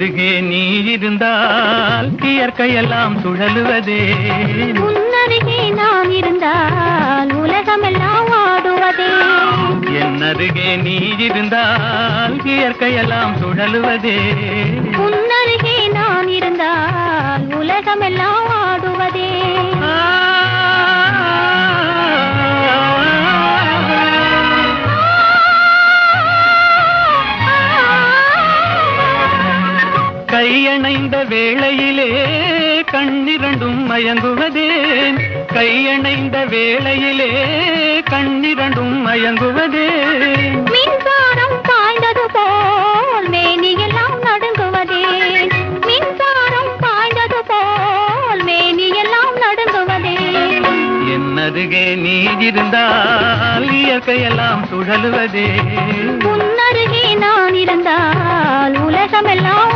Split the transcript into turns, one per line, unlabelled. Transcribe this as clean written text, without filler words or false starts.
அருகே நீ இருந்தால் இயற்கையெல்லாம் சுழலுவதே.
உன்னருகே நான் இருந்தால் உலகமெல்லாம் ஆடுவதே.
என் அருகே நீ இருந்தால் இயற்கையெல்லாம் சுழலுவதே.
உன்னருகே நான் இருந்தால் உலகமெல்லாம் ஆடுவதே. கையணைந்த வேளையிலே கண்ணிரண்டும் மயங்குவதேன். கையணைந்த வேளையிலே கண்ணிரண்டும் மயங்குவதேன். மின்சாரம் பாய்ந்தது போல் மேனியெல்லாம் நடுங்குவதே. மின்சாரம் பாய்ந்தது போல் மேனியெல்லாம் நடுங்குவதே.
என் அருகே நீ இருந்தால் இயற்கையெல்லாம் சுழலுவதே.
உன்னருகே நான் இருந்தால் உலகமெல்லாம்